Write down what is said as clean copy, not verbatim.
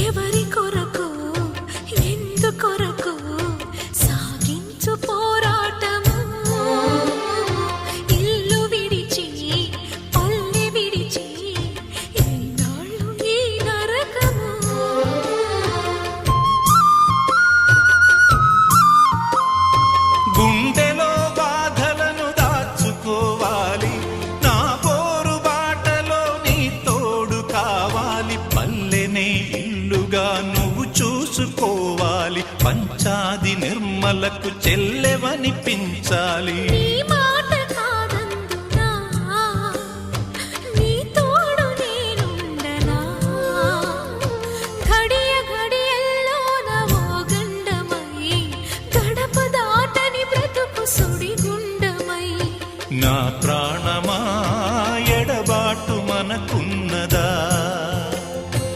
ఎవరి కొరకు ఎందుకొరకు సాగించు పోరాటము ఇల్లు విడిచి పల్లె విడిచి ఎన్నాళ్ళు ఈ నరకము గుండెలో బాధలను దాచుకోవాలి నా పోరు బాటలో నీ తోడు కావాలి పల్లెనే ఇల్లుగా నువ్వు చూసుకోవాలి పంచాది నిర్మలకు చెల్లెవనిపించాలి.